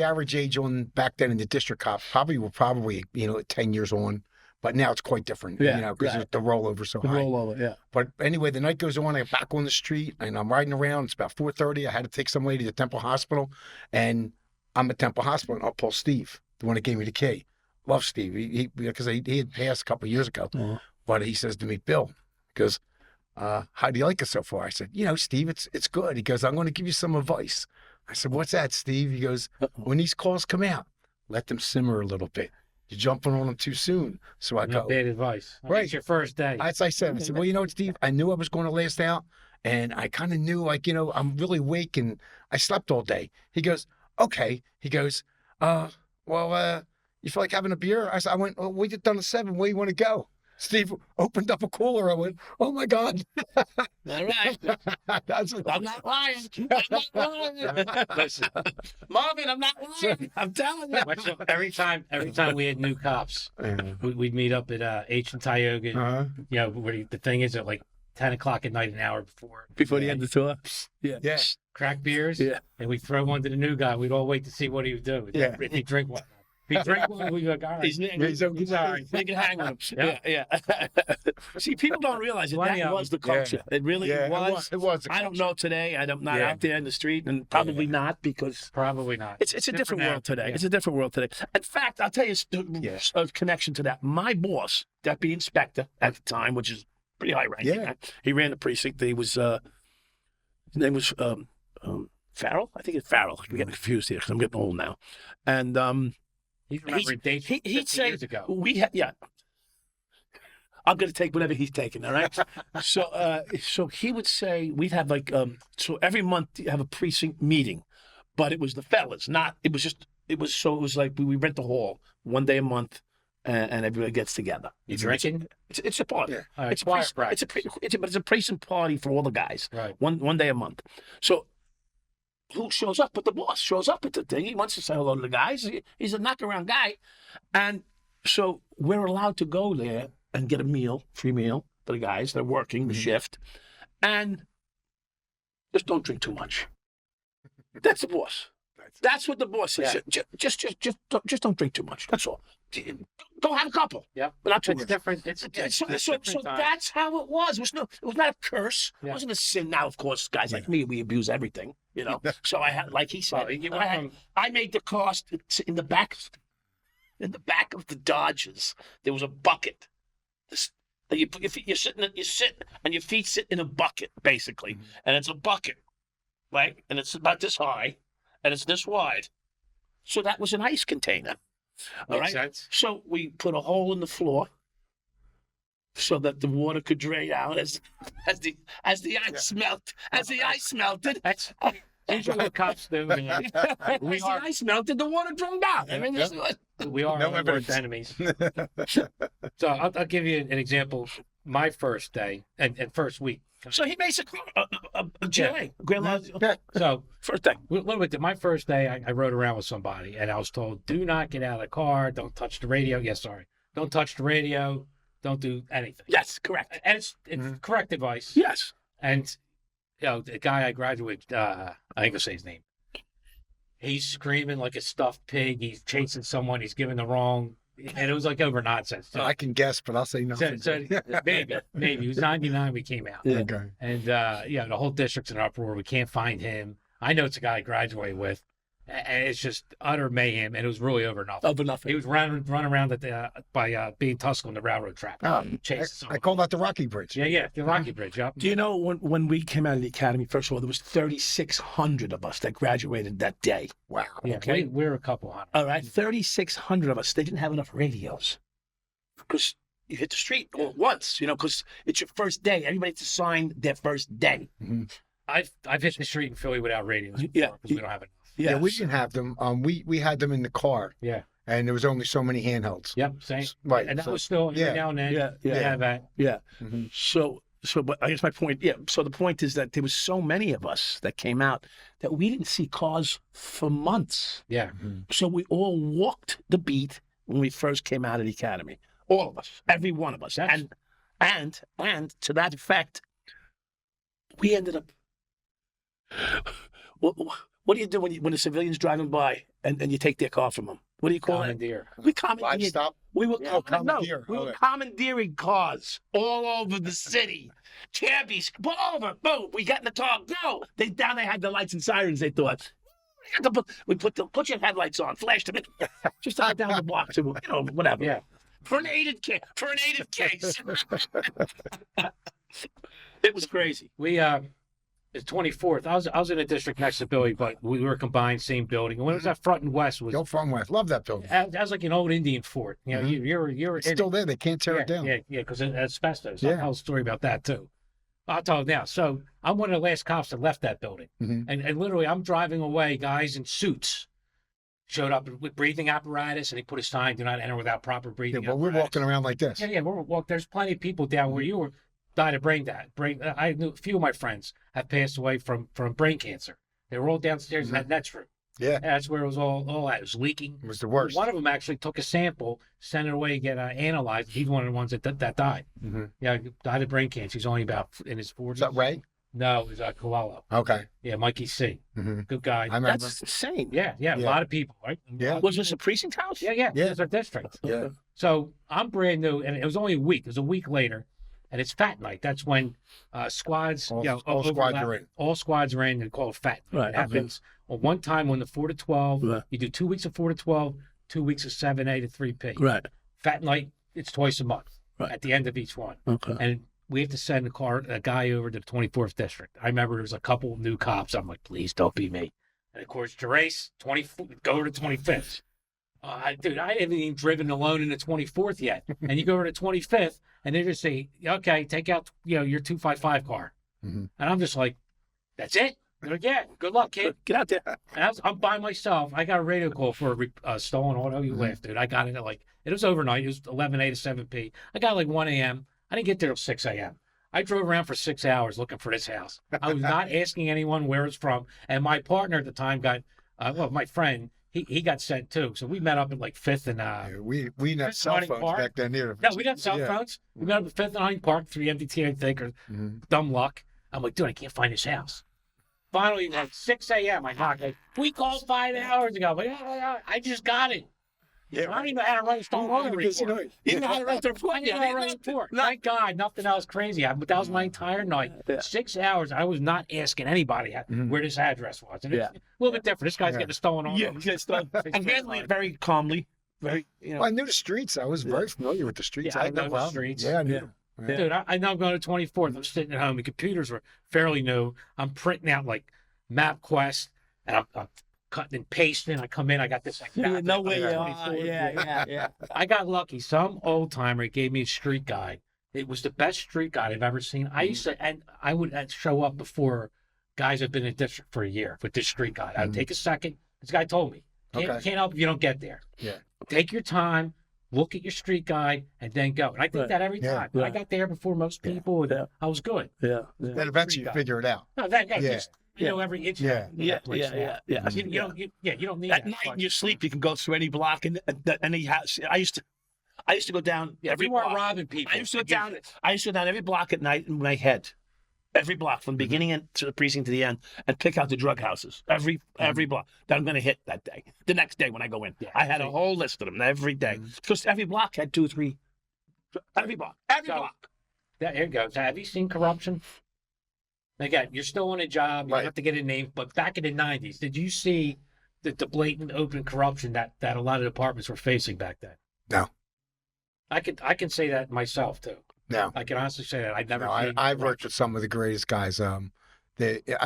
average age on back then in the district cops were 10 years on, but now it's quite different. Because the rollover so The high. rollover, yeah. But anyway, the night goes on. I get back on the street and I'm riding around. It's about 4:30. I had to take some lady to Temple Hospital, and I'm at Temple Hospital. And I'll pull Steve, the one that gave me the key. Love Steve. Because he had passed a couple of years ago. Uh-huh. But he says to me, Bill, he goes, how do you like it so far? I said, Steve, it's good. He goes, I'm going to give you some advice. I said, what's that, Steve? He goes, when these calls come out, let them simmer a little bit. You're jumping on them too soon. So I go, bad advice. Right. It's your first day. as I said, well, you know what, Steve? I knew I was going to last out. And I kind of knew, like, I'm really weak and I slept all day. He goes, okay. He goes, you feel like having a beer? I went, well, we just done a 7. Where you want to go? Steve opened up a cooler. I went, oh my God. All right. That's what I'm not lying. I'm not lying. Listen, Marvin, I'm not lying. I'm telling you. so every time we had new cops, we'd meet up at H and Tioga. Where the thing is at like 10 o'clock at night, an hour before the end of the tour. Yeah. crack beers. Yeah. And we'd throw one to the new guy. We'd all wait to see what he would do. Yeah. If he drink one. If he drink one, we'd be like, all right. He's all right. They can hang with him. Yeah. See, people don't realize that was the culture. It really was. It was. I don't know today. I'm not out there in the street, and probably not because Probably not. it's a different world today. Yeah. It's a different world today. In fact, I'll tell you a connection to that. My boss, deputy inspector at the time, which is pretty high ranking. Yeah. He ran the precinct. He was his name was Farrell. I think it's Farrell. I'm getting confused here because I'm getting old now. And He's remembering dates from he'd 50 say years ago. I'm going to take whatever he's taking. All right. So he would say we'd have like so every month you have a precinct meeting, but it was the fellas, not it was like we rent the hall one day a month, and everybody gets together. You drinking? It's a party. Yeah. It's a choir precinct, practice. but it's a precinct party for all the guys. Right. One day a month. So who shows up? But the boss shows up at the thing. He wants to say hello to the guys. He's a knockaround guy, and so we're allowed to go there and get a free meal for the guys that are working the shift, and just don't drink too much. That's the boss. That's what the boss says. Yeah. Just don't drink too much. That's all. Go have a couple. Yeah. But not too It's much. different. So That's how it was. It was not a curse. Yeah. It wasn't a sin. Now, of course, guys like me, we abuse everything, So I had, like he said, I made the cost in the back of the Dodges. There was a bucket. You sit and your feet sit in a bucket basically, and it's a bucket, right? And it's about this high, and it's this wide. So that was an ice container. All right. Makes sense. So we put a hole in the floor so that the water could drain out as the ice melted. That's usually what cops do. Man. The ice melted, the water drained out. I mean, We are No our worst enemies. So I'll give you an example. My first day and first week. So he makes a GLA. So First day. my first day, I rode around with somebody, and I was told, do not get out of the car. Don't touch the radio. Don't touch the radio. Don't do anything. Yes, correct. And it's correct advice. Yes. And the guy I graduated, I ain't gonna say his name. He's screaming like a stuffed pig. He's chasing someone. He's giving the wrong, and it was like over nonsense. So, I can guess, but I'll say nothing. so maybe it was 99. We came out, Okay. and the whole district's in uproar. We can't find him. I know it's a guy I graduated with, and it's just utter mayhem. And it was really over nothing. Over nothing. He was running around by being tussled on the railroad track. Chasing I someone. call that the Rocky Bridge. Yeah, the Rocky Bridge. Yep. Do you know when we came out of the academy, first of all, there was 3,600 of us that graduated that day. Wow. Yeah, Okay. we're a couple hundred. All right, 3,600 of us. They didn't have enough radios because you hit the street all at once, because it's your first day. Everybody's assigned their first day. Mm-hmm. I've hit the street in Philly without radios before, Yeah. because we don't have enough. Yeah, we didn't have them. We had them in the car, Yeah. and there was only so many handhelds. Yep. Same. Right. And that so- was still every yeah. now and then. Yeah, we yeah. have that. Yeah. Mhm. So, but I guess my point, so the point is that there was so many of us that came out that we didn't see cars for months. Yeah. So we all walked the beat when we first came out of the academy. All of us, every one of us. That's- And to that effect, we ended up. What do you do when a civilian's driving by and you take their car from them? What do you call it? Commandeer. We commandeered. Live stop. We were commandeer. we were Okay. commandeering cars all over the city. Cabbies, pull over, boom. We got in the car, go. They had the lights and sirens. They thought. We put your headlights on, flashed them, just to get down the block, so, whatever. Yeah. For an aided case. It was crazy. We It's 24th. I was in a district next to Billy, but we were combined, same building. And when it was at Front and West, was Go from West. Love that building. that was like an old Indian fort. You know, you're It's in still there. They can't tear it down. Yeah, because it's asbestos. Yeah. I'll tell a story about that too. I'll tell you now. So I'm one of the last cops that left that building, and literally I'm driving away. Guys in suits showed up with breathing apparatus, and he put a sign: "Do not enter without proper Yeah, breathing." but we're walking around like this. Yeah. There's plenty of people down where you were died of brain. I knew a few of my friends have passed away from brain cancer. They were all downstairs in that next room. Yeah. That's where it was all at. It was leaking. It was the worst. One of them actually took a sample, sent it away to get analyzed. He's one of the ones that died. Yeah, died of brain cancer. He's only about in his 40s. Is that Ray? No, it was Coelho. Okay. Yeah, Mikey C. Good guy. I remember. That's insane. Yeah, a lot of people, right? Yeah. Was this a precinct house? Yeah. It was our district. Yeah. So I'm brand new, and it was only a week. It was a week later, and it's Fat Night. That's when squads, All overlap. squads are in. All squads are in and called Fat Night. Right, It happens on one time on the 4 to 12. Right. You do 2 weeks of 4 to 12, 2 weeks of 7A to 3P. Right. Fat Night, it's twice a month Right. at the end of each one. Okay. And we have to send a guy over to the 24th district. I remember there was a couple new cops. I'm like, please don't be me. And of course, Gerace, go to the 25th. Dude, I haven't even driven alone in the 24th yet. And you go over to the 25th, and they just say, okay, take out your 255 car. And I'm just like, that's it? They're like, yeah, good luck, kid. Get out there. And I'm by myself. I got a radio call for a stolen auto. You laugh, dude. I got it at it was overnight. It was 11A to 7P. I got it 1 a.m. I didn't get there till 6 a.m. I drove around for 6 hours looking for this house. I was not asking anyone where it's from. And my partner at the time got, my friend, he got sent too. So we met up at 5th and Yeah, we didn't have Fifth cell Hunting phones Park. back then either. No, we didn't have cell Yeah. phones. We met up at 5th and Hunting Park, 3 MDT, I think, or dumb luck. I'm like, dude, I can't find this house. Finally, at 6 a.m., I knock. We called 5 hours ago. I'm like, yeah, I just got it. Yeah, I don't even know how to write a stolen auto report. You know how to write the report? I didn't know how to write a report. Thank God, nothing else crazy happened. But that was my entire night. Yeah. 6 hours. I was not asking anybody where this address was. And it's a little bit different. This guy's getting a stolen auto. Yeah, just, and handling it very calmly. Very, Well, I knew the streets. I was very familiar with the streets. Yeah, I had no know the problem. streets. Yeah, I knew Yeah. them. Yeah. Dude, I know I'm going to 24th. I'm sitting at home. The computers were fairly new. I'm printing out MapQuest, and I'm cutting and pasting. I come in, I got this map. No way. Yeah. I got lucky. Some old timer gave me a street guide. It was the best street guide I've ever seen. I used to, and I would show up before guys have been in district for a year with this street guide. I'd take a second. This guy told me, can't help if you don't get there. Yeah. Take your time. Look at your street guide and then go. And I did that every time. Yeah. I got there before most people, and I was good. Yeah. Then eventually you figure it out. No, that Yeah. just you know every inch. Yeah. of that place now. Yeah. You don't need At that. night in your sleep, you can go through any block and any house. I used to go down every you weren't block. robbing people. I used to go down every block at night in my head. Every block from the beginning to the precinct to the end, and pick out the drug houses. Every block that I'm going to hit that day. The next day when I go in, I had a whole list of them every day because every block had 2 or 3. Every block. Block. Here it goes. Have you seen corruption? Again, you're still on a job. You have to get a name. But back in the 90s, did you see the blatant open corruption that a lot of departments were facing back then? No. I can say that myself too. No. I can honestly say that I've never. I've worked with some of the greatest guys. I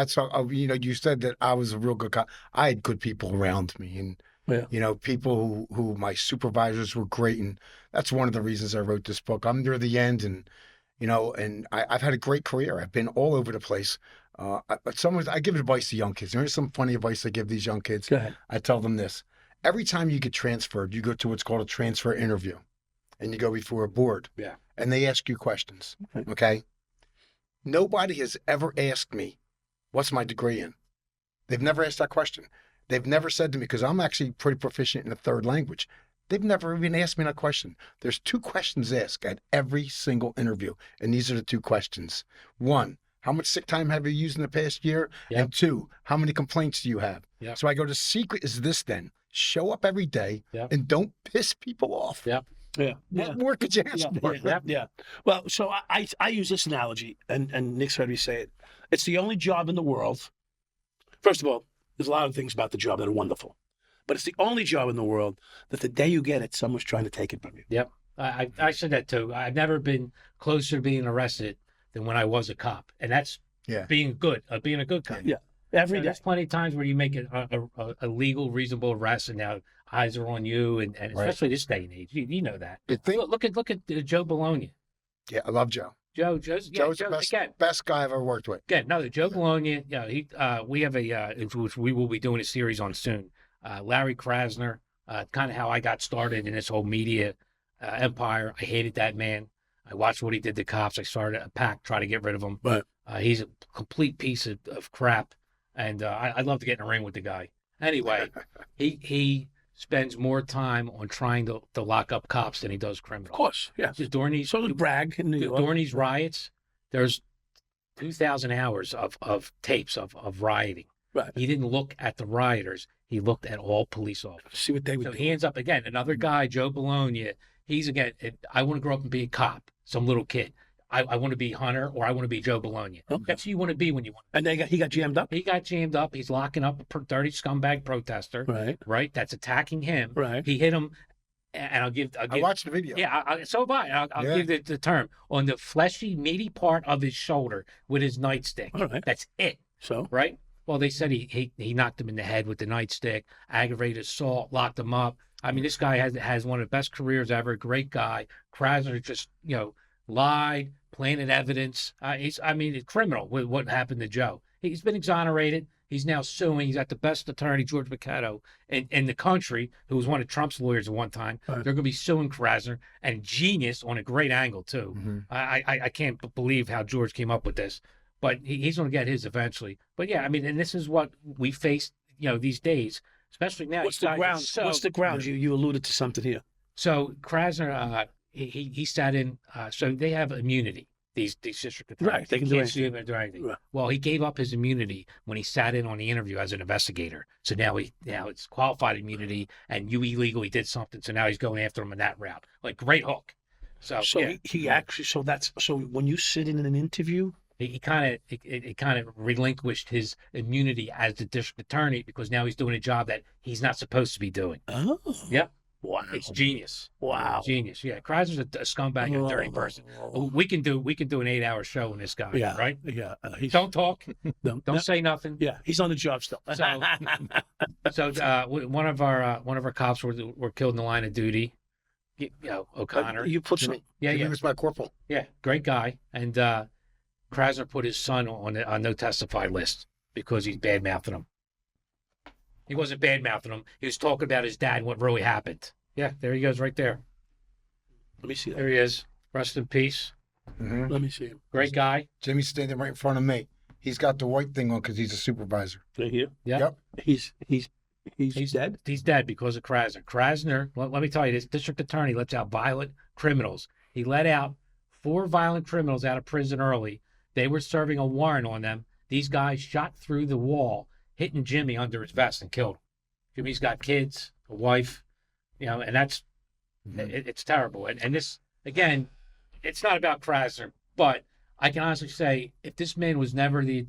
saw. You said that I was a real good cop. I had good people around me, and people who my supervisors were great, and that's one of the reasons I wrote this book. I'm near the end, and I've had a great career. I've been all over the place. But I give advice to young kids. Here's some funny advice I give these young kids. Go ahead. I tell them this: every time you get transferred, you go to what's called a transfer interview, and you go before a board. Yeah. And they ask you questions. Okay. Nobody has ever asked me, what's my degree in? They've never asked that question. They've never said to me, because I'm actually pretty proficient in a third language. They've never even asked me that question. There's 2 questions asked at every single interview. And these are the 2 questions. 1, how much sick time have you used in the past year? Yep. And 2, how many complaints do you have? Yep. So I go, the secret is this then. Show up every day Yep. and don't piss people off. Yep. Yeah. What more could you ask for? Yeah. Well, so I use this analogy, and Nick's heard me say it. It's the only job in the world. First of all, there's a lot of things about the job that are wonderful, but it's the only job in the world that the day you get it, someone's trying to take it from you. Yep. I said that too. I've never been closer to being arrested than when I was a cop, and that's Yeah. being a good cop. Yeah. Every day. There's plenty of times where you make a legal, reasonable arrest, and now eyes are on you, and Right. especially this day and age, you know that. You think? Look at Joe Bologna. Yeah, I love Joe. Joe's the best guy I've ever worked with. Again, no, Joe Bologna. Yeah, we have which we will be doing a series on soon. Larry Krasner, kind of how I got started in this whole media empire. I hated that man. I watched what he did to cops. I started a pack, try to get rid of him. Right. He's a complete piece of crap, and I'd love to get in a ring with the guy. Anyway, he spends more time on trying to lock up cops than he does criminals. Of course. Yeah. Just during these So does Bragg in New York. during these riots, there's 2,000 hours of tapes of rioting. Right. He didn't look at the rioters. He looked at all police officers. See what they would So do. he ends up, again, another guy, Joe Bologna. He's, again, I want to grow up and be a cop, some little kid. I want to be Hunter, or I want to be Joe Bologna. Okay. That's who you want to be when you want. And he got jammed up. He got jammed up. He's locking up a dirty scumbag protester, Right. right? That's attacking him. Right. He hit him, and I'll give. I watched the video. Yeah, so have I. I'll Yeah. give the term on the fleshy, meaty part of his shoulder with his nightstick. All right. That's it, So. right? Well, they said he knocked him in the head with the nightstick, aggravated assault, locked him up. I mean, this guy has one of the best careers ever. Great guy. Krasner just lied, planted evidence. It's criminal with what happened to Joe. He's been exonerated. He's now suing. He's got the best attorney, George Mercado, in the country, who was one of Trump's lawyers at one time. Right. They're going to be suing Krasner, and genius on a great angle, too. Mhm. I can't believe how George came up with this, but he's going to get his eventually. But yeah, I mean, and this is what we face, these days, especially now. What's the ground? What's the ground? You alluded to something here. So Krasner, he sat in. So they have immunity. These district attorneys, Right, they can can't do sue him or do anything. Right. Well, he gave up his immunity when he sat in on the interview as an investigator. So now it's qualified immunity, and you illegally did something. So now he's going after him in that route. Like, great hook. So yeah. he actually. So when you sit in an interview. He kind of relinquished his immunity as the district attorney because now he's doing a job that he's not supposed to be doing. Oh. Yep. Wow. It's genius. Wow. Genius. Yeah. Krasner's a scumbag and a dirty person. We can do an 8-hour show on this guy. Yeah. Right. Yeah. Don't talk. No, Don't say nothing. Yeah. He's on the job still. So one of our cops were killed in the line of duty. O'Connor. You put some. Yeah. He was my corporal. Yeah. Great guy. And Krasner put his son on no testify list because he's bad mouthing him. He wasn't bad mouthing him. He was talking about his dad and what really happened. Yeah, there he goes, right there. Let me see that. There he is. Rest in peace. Mhm. Let me see him. Great guy. Jimmy's standing right in front of me. He's got the white thing on because he's a supervisor. Right here. Yeah. Yep. He's dead. He's dead because of Krasner. Krasner, let me tell you, this district attorney lets out violent criminals. He let out 4 violent criminals out of prison early. They were serving a warrant on them. These guys shot through the wall, hitting Jimmy under his vest and killed him. Jimmy's got kids, a wife, and that's, it's terrible. And this, again, it's not about Krasner, but I can honestly say if this man was never the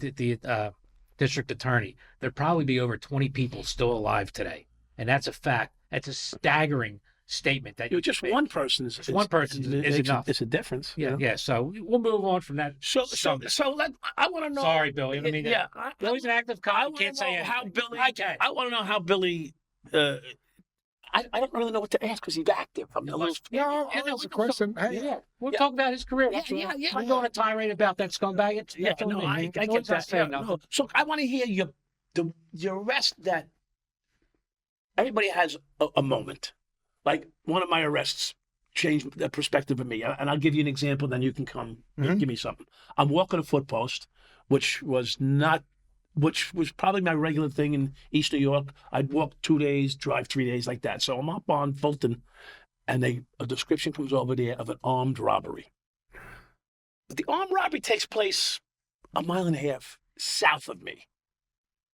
district attorney, there'd probably be over 20 people still alive today. And that's a fact. That's a staggering statement. That Just one person is enough. It's a difference. Yeah. So we'll move on from that. So I want to know. Sorry, Billy. I mean, yeah, Billy's an active cop. I You want to can't say know how anything. Billy. I can. I want to know how Billy. I don't really know what to ask because he's active. I'm a little. No, that's a question. Hey, Yeah, we'll talk about his career. Yeah. I'm going to tirade about that scumbag. That's on No, me. I No get one's not that. saying Yeah, nothing. no. So I want to hear your arrest. That everybody has a moment. Like one of my arrests changed the perspective of me, and I'll give you an example. Then you can come give me something. I'm walking a foot post, which was probably my regular thing in East New York. I'd walk 2 days, drive 3 days, like that. So I'm up on Fulton, and a description comes over there of an armed robbery. But the armed robbery takes place a mile and a half south of me.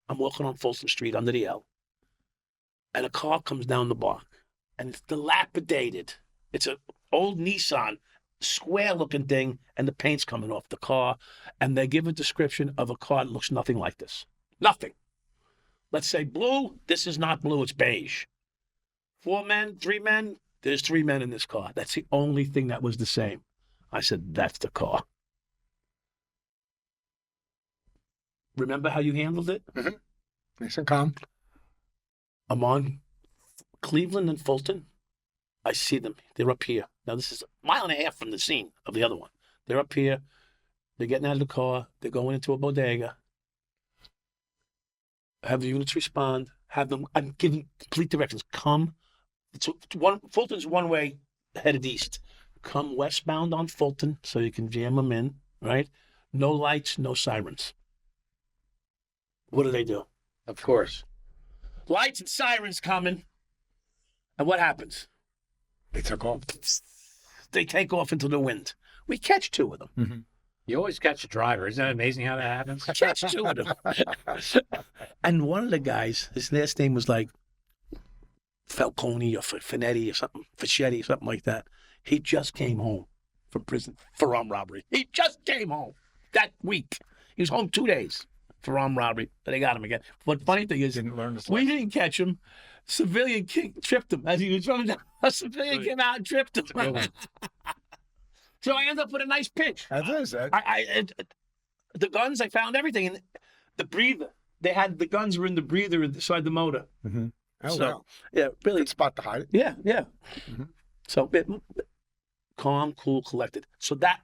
I'm walking on Fulton Street under the L, and a car comes down the block, and it's dilapidated. It's an old Nissan, square-looking thing, and the paint's coming off the car, and they give a description of a car that looks nothing like this. Nothing. Let's say blue. This is not blue. It's beige. 4 men, 3 men. There's 3 men in this car. That's the only thing that was the same. I said, that's the car. Remember how you handled it? Nice and calm. I'm on Cleveland and Fulton. I see them. They're up here. Now, this is a mile and a half from the scene of the other one. They're up here. They're getting out of the car. They're going into a bodega. Have the units respond. Have them. I'm giving complete directions. Come. Fulton's one way headed east. Come westbound on Fulton so you can jam them in, right? No lights, no sirens. What do? Of course. Lights and sirens coming. And what happens? They took off. They take off into the wind. We catch two of them. Mm-hmm. You always catch a driver. Isn't that amazing how that happens? Catch two of them. And one of the guys, his last name was like Falcone or Finetti or something, Fischetti or something like that. He just came home from prison for armed robbery. He just came home that week. He was home 2 days for armed robbery. But they got him again. But funny thing is, Didn't learn this we lesson. didn't catch him. Civilian tripped him as he was running down. A civilian came out and tripped him. So I ended up with a nice pitch. That is that. The guns, I found everything. And the breather, they had the guns were in the breather inside the motor. Mm-hmm. Oh, So, wow. yeah, really. Good spot to hide it. Yeah. Mhm. So calm, cool, collected. So that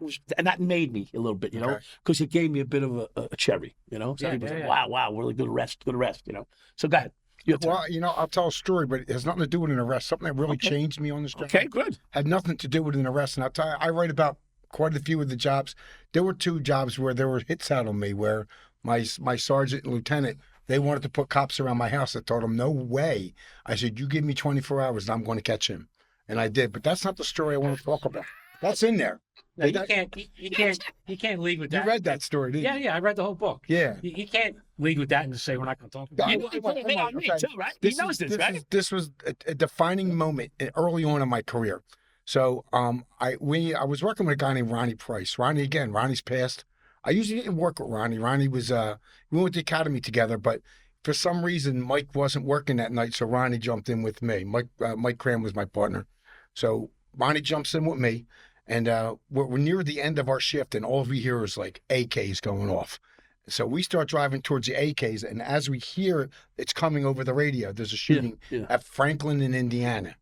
made me a little bit, you know, Okay. because it gave me a bit of a cherry, you know. So Yeah, he was yeah, like, yeah. wow, really good arrest, you know. So go ahead. Your turn. Well, you know, I'll tell a story, but it has nothing to do with an arrest. Something that really Okay. changed me on this job. Okay, good. Had nothing to do with an arrest. And I'll tell you, I write about quite a few of the jobs. There were 2 jobs where there were hits out on me, where my sergeant and lieutenant, they wanted to put cops around my house. I told them, no way. I said, you give me 24 hours and I'm going to catch him. And I did. But that's not the story I want to talk about. That's in there. No, you That- can't. You can't lead with You that. read that story, didn't Yeah, you? yeah. I read the whole book. Yeah. You can't lead with that and just say we're not going to talk about Yeah, it. You I- put it I- on me okay. too, right? He knows this, right? This was a defining moment early on in my career. So I was working with a guy named Ronnie Price. Ronnie's passed. I usually didn't work with Ronnie. Ronnie was we went to the academy together, but for some reason Mike wasn't working that night, so Ronnie jumped in with me. Mike Cram was my partner. So Ronnie jumps in with me, and we're near the end of our shift, and all we hear is like AKs going off. So we start driving towards the AKs, and as we hear it's coming over the radio, there's a shooting Yeah. at Franklin in Indiana.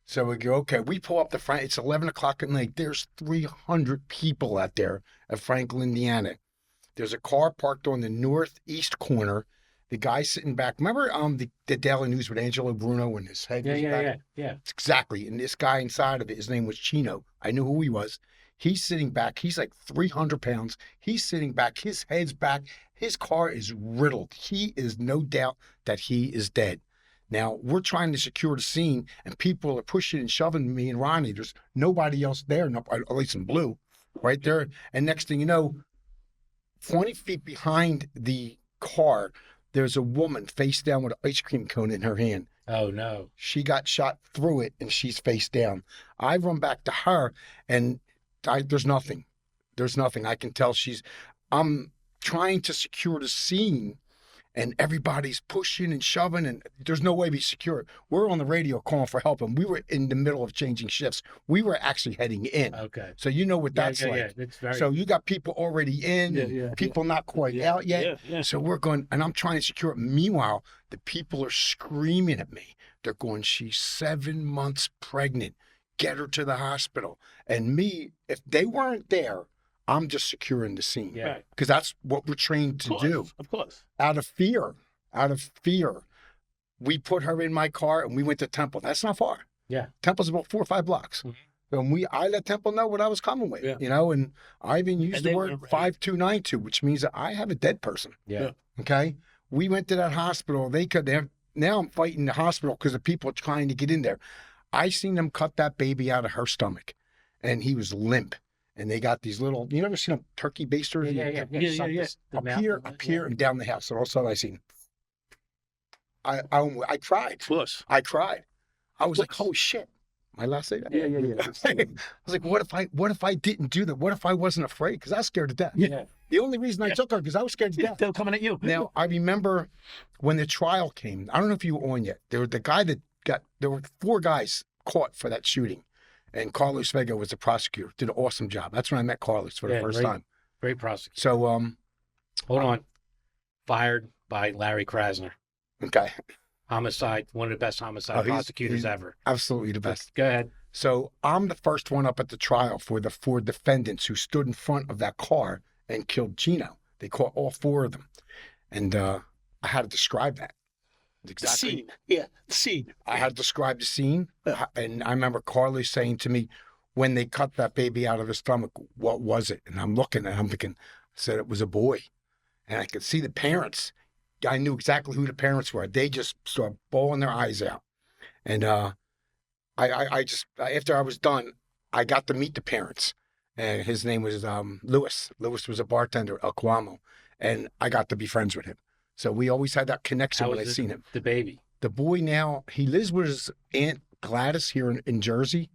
So we go, okay, we pull up it's 11 o'clock at night. There's 300 people out there at Franklin, Indiana. There's a car parked on the northeast corner. The guy sitting back. Remember the Daily News with Angelo Bruno and his head was back? Yeah. Exactly. And this guy inside of it, his name was Chino. I knew who he was. He's sitting back. He's like 300 pounds. He's sitting back. His head's back. His car is riddled. He is no doubt that he is dead. Now, we're trying to secure the scene, and people are pushing and shoving me and Ronnie. There's nobody else there, at least in blue, right there. And next thing you know, 20 feet behind the car, there's a woman face down with an ice cream cone in her hand. Oh no. She got shot through it, and she's face down. I run back to her, and there's nothing. There's nothing. I can tell I'm trying to secure the scene, and everybody's pushing and shoving, and there's no way we secure it. We're on the radio calling for help, and we were in the middle of changing shifts. We were actually heading in. Okay. So you know what that's like. Yeah. It's very. So you got people already in, and people not quite out yet. Yeah. So we're going, and I'm trying to secure it. Meanwhile, the people are screaming at me. They're going, she's 7 months pregnant. Get her to the hospital. And me, if they weren't there, I'm just securing the scene. Yeah. Right. Because that's what we're trained to do. Of course. Out of fear, we put her in my car and we went to Temple. That's not far. Yeah. Temple's about 4 or 5 blocks. Mhm. And I let Temple know what I was coming with, Yeah. you know, and I even used And the they word were ready. 5292, which means that I have a dead person. Yeah. Okay. We went to that hospital. Now I'm fighting the hospital because the people are trying to get in there. I seen them cut that baby out of her stomach, and he was limp. And they got these little, you never seen a turkey baster? Yeah. Yeah. Up here, and down the house. And all of a sudden I seen, I cried. Of course. I cried. I was like, holy shit. Am I allowed to say that? Yeah. I was like, what if I didn't do that? What if I wasn't afraid? Because I was scared to death. Yeah. The only reason I took her because I was scared to death. They're coming at you. Now, I remember when the trial came, I don't know if you were on yet. There were 4 guys caught for that shooting. And Carlos Vega was the prosecutor, did an awesome job. That's when I met Carlos for the first time. Great prosecutor. So, Hold on. fired by Larry Krasner. Okay. Homicide, one of the best homicide prosecutors ever. Absolutely the best. Go ahead. So I'm the first one up at the trial for the 4 defendants who stood in front of that car and killed Gino. They caught all 4 of them. And I had to describe that. Exactly. Scene. Yeah, the scene. I had to describe the scene. And I remember Carly saying to me, when they cut that baby out of his stomach, what was it? And I'm looking and I'm thinking, I said it was a boy. And I could see the parents. I knew exactly who the parents were. They just started bawling their eyes out. And I just, after I was done, I got to meet the parents. And his name was Lewis. Lewis was a bartender at El Cuamo. And I got to be friends with him. So we always had that connection when I seen him. The baby. The boy now, he lives with his Aunt Gladys here in Jersey.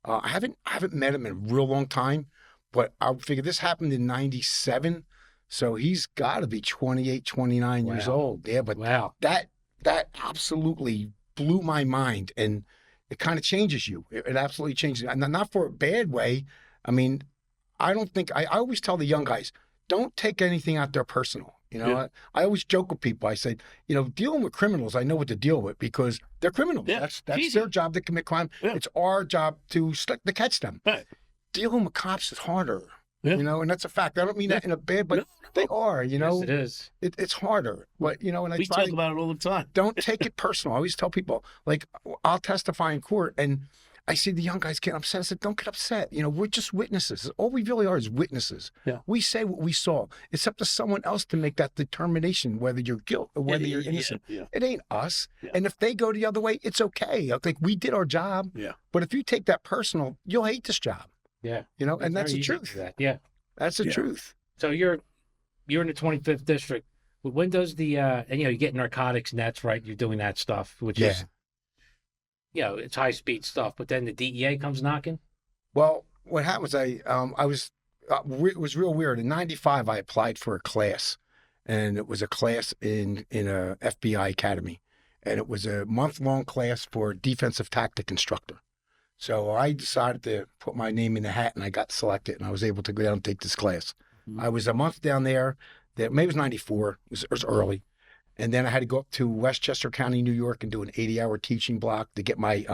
I haven't met him in a real long time, but I figure this happened in 97. So he's got to be 28, 29 years old. Yeah, but that absolutely blew my mind. And it kind of changes you. It absolutely changes. And not for a bad way. I mean, I don't think, I always tell the young guys, don't take anything out there personal. You know, I always joke with people. I say, you know, dealing with criminals, I know what to deal with because they're criminals. Yeah, that's their job to commit crime. Yeah. It's our job to catch them. Right. Dealing with cops is harder. Yeah. You know, and that's a fact. I don't mean that in a bad, but they are. You know, yes, it is. It's harder. But you know, and we talk about it all the time. Don't take it personal. I always tell people, like, I'll testify in court, and I see the young guys get upset. I said, don't get upset. You know, we're just witnesses. All we really are is witnesses. Yeah. We say what we saw. It's up to someone else to make that determination whether you're guilty or whether you're innocent. Yeah. It ain't us. Yeah. And if they go the other way, it's okay. I think we did our job. Yeah. But if you take that personal, you'll hate this job. Yeah. You know, and that's the truth. Yeah. That's the truth. So you're in the 25th district. When does the and you know, you get narcotics nets, right? You're doing that stuff, which is, you know, it's high speed stuff. But then the DEA comes knocking. Well, what happened was it was real weird. In '95, I applied for a class, and it was a class in a FBI academy, and it was a month-long class for defensive tactic instructor. So I decided to put my name in the hat, and I got selected, and I was able to go down and take this class. Mm-hmm. I was a month down there. Maybe it was '94. It was early. And then I had to go up to Westchester County, New York, and do an 80-hour teaching block to get my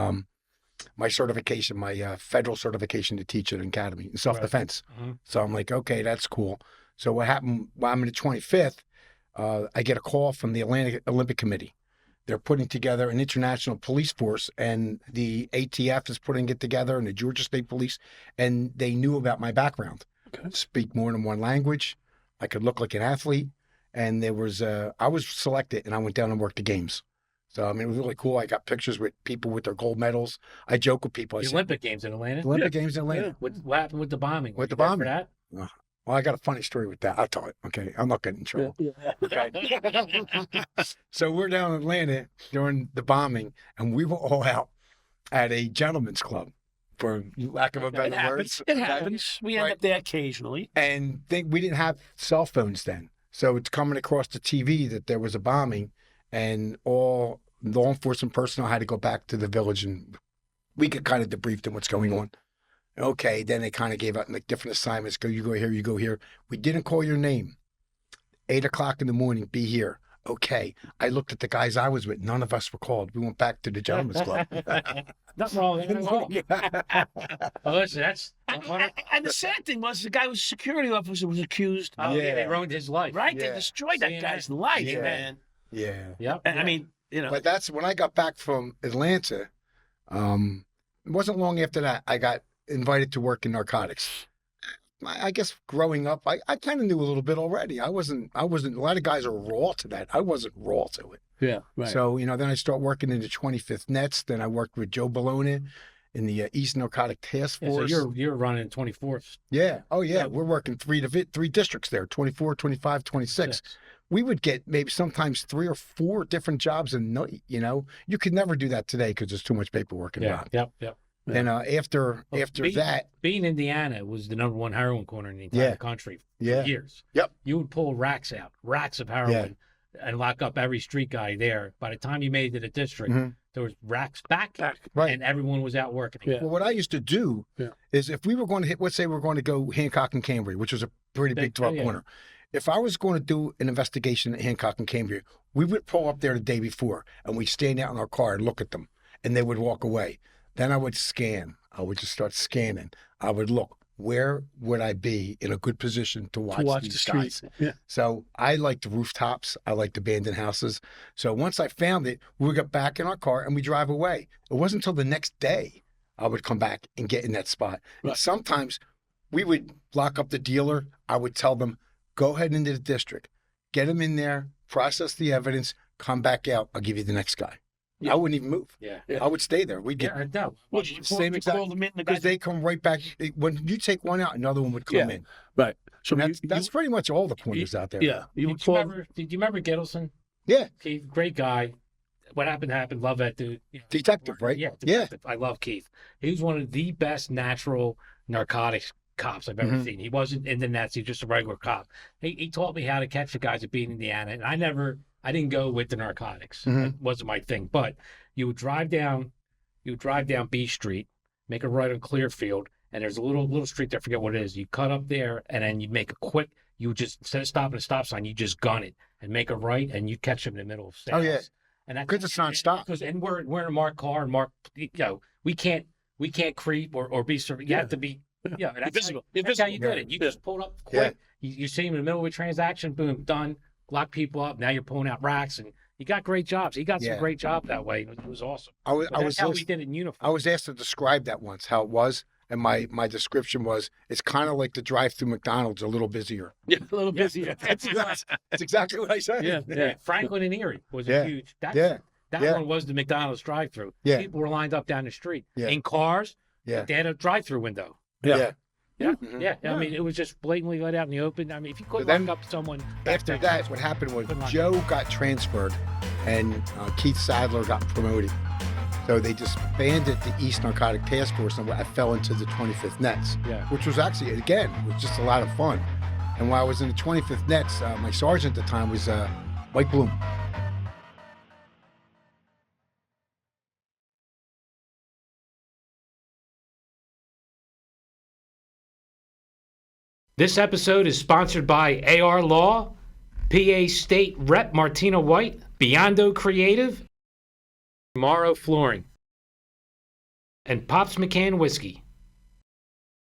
my certification, my federal certification to teach at an academy in self-defense. Right. Mm-hmm. So I'm like, okay, that's cool. So what happened while I'm in the 25th, I get a call from the Atlantic Olympic Committee. They're putting together an international police force, and the ATF is putting it together, and the Georgia State Police, and they knew about my background. Okay. Speak more than one language. I could look like an athlete. And there was, I was selected, and I went down and worked the games. So, I mean, it was really cool. I got pictures with people with their gold medals. I joke with people. The Olympic Games in Atlanta? The Olympic Games in Atlanta. Yeah. What happened with the bombing? With the bombing. For that? Well, I got a funny story with that. I'll tell it. Okay. I'm not getting in trouble. Okay. So we're down in Atlanta during the bombing, and we were all out at a gentleman's club, for lack of a better word. It happens. We end up there occasionally. And we didn't have cell phones then. So it's coming across the TV that there was a bombing, and all law enforcement personnel had to go back to the village, and we could kind of debrief them what's going on. Okay, then they kind of gave out like different assignments. You go here, you go here. We didn't call your name. 8 o'clock in the morning, be here. Okay. I looked at the guys I was with. None of us were called. We went back to the gentleman's club. Nothing wrong with that. Oh, listen, that's... And the sad thing was the guy was a security officer was accused. Oh, yeah, they ruined his life. Right? Yeah. They destroyed that guy's life, man. Yeah. Yep. And I mean, you know. But that's when I got back from Atlanta. It wasn't long after that I got invited to work in narcotics. I guess growing up, I kind of knew a little bit already. I wasn't, a lot of guys are raw to that. I wasn't raw to it. Yeah, right. So, you know, then I start working in the 25th Nets. Then I worked with Joe Bologna in the East Narcotic Task Force. So you're running 24th. Yeah. Oh, yeah. We're working three districts there, 24, 25, 26. We would get maybe sometimes 3 or 4 different jobs a night, you know. You could never do that today because there's too much paperwork involved. Yep. Then after that, being Indiana was the #1 heroin corner in the entire country for years. Yep. You would pull racks of heroin, and lock up every street guy there. By the time you made it to the district, there was racks back, and everyone was out working. Yeah. Well, what I used to do is if we were going to hit, let's say we're going to go Hancock and Cambry, which was a pretty big 12 corner. if I was going to do an investigation at Hancock and Cambria, we would pull up there the day before and we'd stand out in our car and look at them and they would walk away. Then I would scan. I would just start scanning. I would look, where would I be in a good position to watch these the guys? street. Yeah. So I like the rooftops. I like the abandoned houses. So once I found it, we would get back in our car and we drive away. It wasn't until the next day I would come back and get in that spot. Right. And sometimes we would lock up the dealer. I would tell them, go ahead into the district, get them in there, process the evidence, come back out. I'll give you the next guy. Yeah. I wouldn't even move. Yeah. Yeah. I would stay there. We'd get Yeah, no. Well, same exact, call them in. The because guy, they come right back. When you take one out, another one would come Yeah. in. right. So And that's you, pretty much all the pointers out there. yeah. You would Did call. you remember Gittleson? Yeah. Keith, great guy. What happened. Love that dude. You know, Detective, right? Yeah, Yeah. detective. I love Keith. He was one of the best natural narcotics cops I've ever Mhm. seen. He wasn't in the nets. He was just a regular cop. He taught me how to catch the guys at being Indiana. And I didn't go with the narcotics. Mhm. That wasn't my thing. But you would drive down B Street, make a right on Clearfield, and there's a little street there, I forget what it is. You cut up there and then you make a quick, you just, instead of stopping at a stop sign, you just gun it and make a right and you catch them in the middle of sales. Oh, yeah. And that's 'Cause it's nonstop. And we're in a marked car and we can't creep or be you Yeah. have to be that's Invisible. That's how you Invisible. did it. You Yeah. just pulled up quick. You see him in the middle of a transaction, boom, done. Lock people up. Now you're pulling out racks, and you got great jobs. He got some Yeah. great job that way. It was awesome. I was But that's how we listening- did it in uniform. I was asked to describe that once, how it was, and my description was, it's kind of like the drive-through McDonald's, a little busier. Yeah, a little Yeah. busy. That's exactly what I said. Yeah. Yeah, Franklin and Erie was Yeah. a huge. That Yeah. one was the McDonald's drive-through. Yeah. People were lined up down the street Yeah. in cars. Yeah. They had a drive-through window. Yeah. Yeah, Mhm. yeah. I Yeah. mean, it was just blatantly let out in the open. I mean, if you couldn't then, lock up someone back After then, that, what happened was Couldn't lock Joe got transferred, and Keith Sadler got promoted. So they disbanded the East Narcotic Task Force, and I fell into the 25th Nets, Yeah. which was actually, again, was just a lot of fun. And while I was in the 25th Nets, my sergeant at the time was Mike Bloom. This episode is sponsored by AR Law, PA State Rep Martina White, Biondo Creative, Morrow Flooring, and Pops McCann Whiskey.